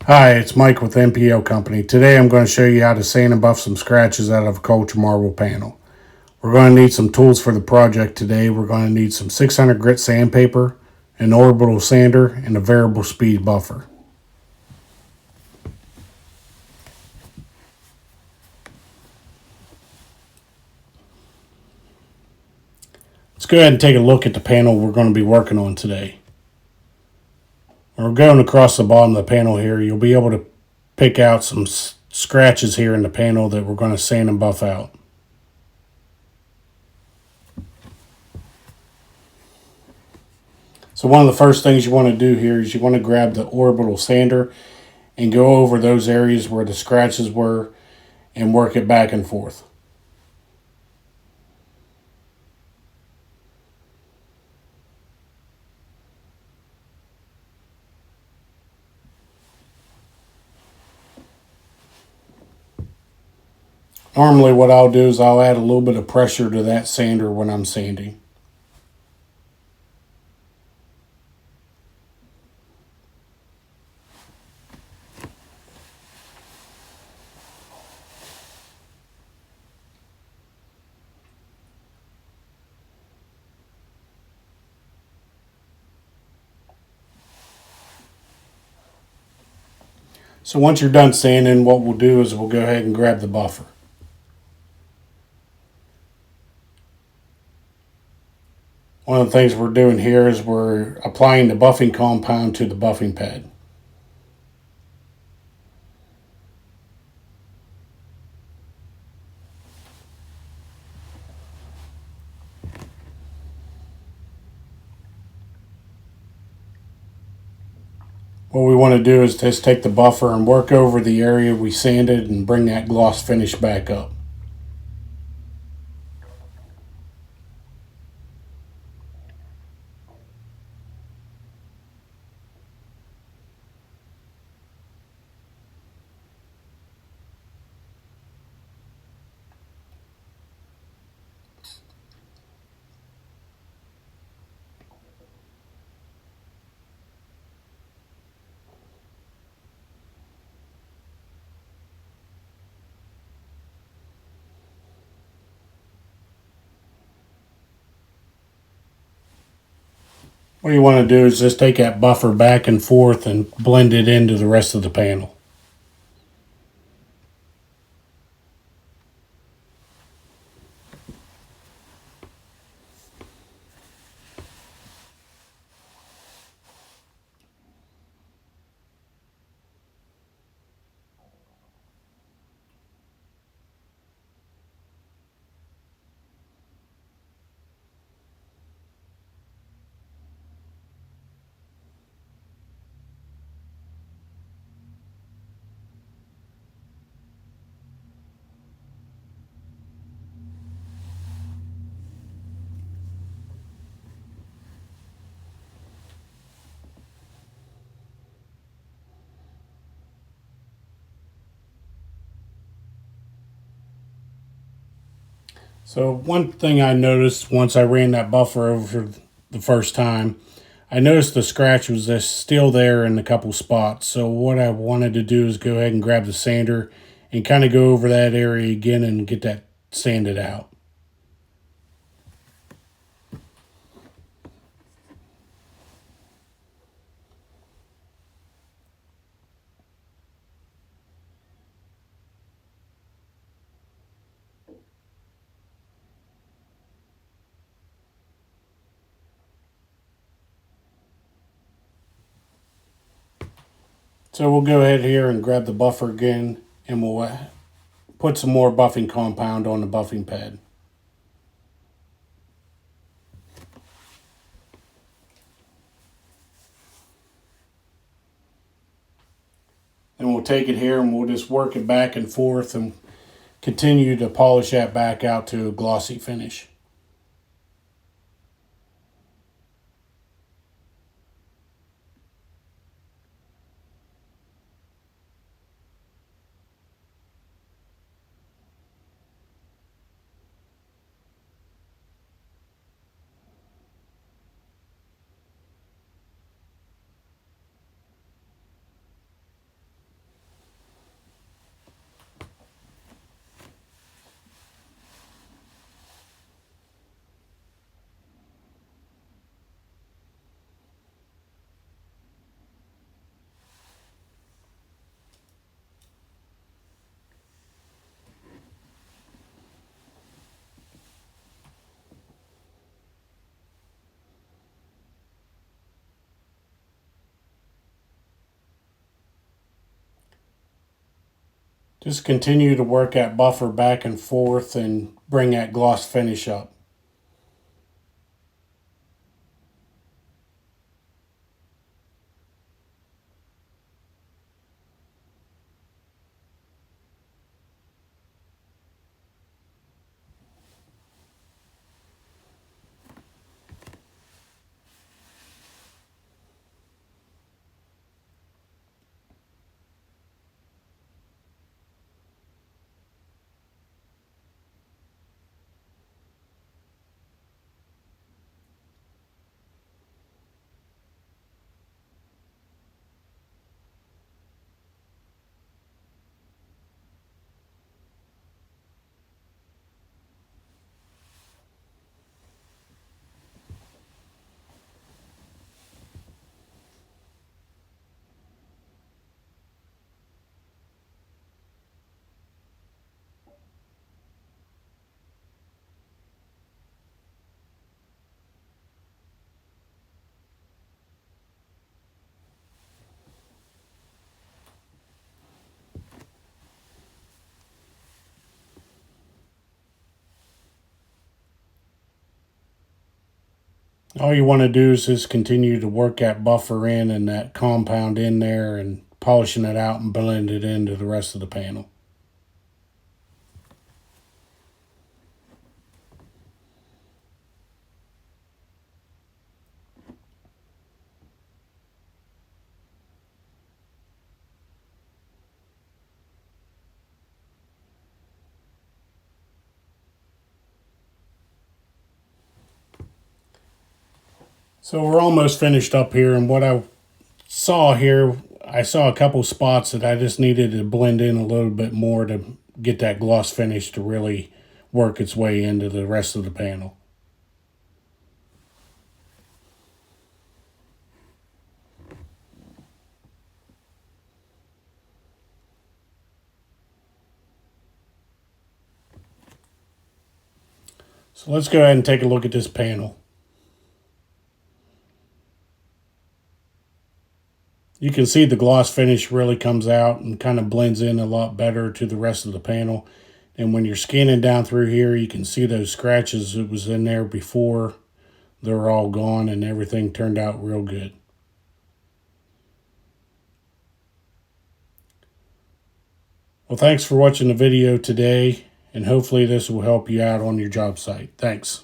Hi, it's Mike with MPO Company. Today I'm going to show you how to sand and buff some scratches out of a culture marble panel. We're going to need some tools for the project today. We're going to need some 600 grit sandpaper, an orbital sander, and a variable speed buffer. Let's go ahead and take a look at the panel we're going to be working on today. When we're going across the bottom of the panel here, you'll be able to pick out some scratches here in the panel that we're going to sand and buff out. So one of the first things you want to do here is you want to grab the orbital sander and go over those areas where the scratches were and work it back and forth. Normally what I'll do is I'll add a little bit of pressure to that sander when I'm sanding. So once you're done sanding, what we'll do is we'll go ahead and grab the buffer. One of the things we're doing here is we're applying the buffing compound to the buffing pad. What we want to do is just take the buffer and work over the area we sanded and bring that gloss finish back up. What you want to do is just take that buffer back and forth and blend it into the rest of the panel. So one thing I noticed once I ran that buffer over the first time, I noticed the scratch was just still there in a couple spots. So what I wanted to do is go ahead and grab the sander and kind of go over that area again and get that sanded out. So we'll go ahead here and grab the buffer again and we'll put some more buffing compound on the buffing pad. And we'll take it here and we'll just work it back and forth and continue to polish that back out to a glossy finish. Just continue to work that buffer back and forth and bring that gloss finish up. All you want to do is just continue to work that buffer in and that compound in there and polishing it out and blend it into the rest of the panel. So we're almost finished up here, and what I saw here, I saw a couple spots that I just needed to blend in a little bit more to get that gloss finish to really work its way into the rest of the panel. So let's go ahead and take a look at this panel. You can see the gloss finish really comes out and kind of blends in a lot better to the rest of the panel. And when you're scanning down through here, you can see those scratches that was in there before. They're all gone and everything turned out real good. Well, thanks for watching the video today, and hopefully this will help you out on your job site. Thanks.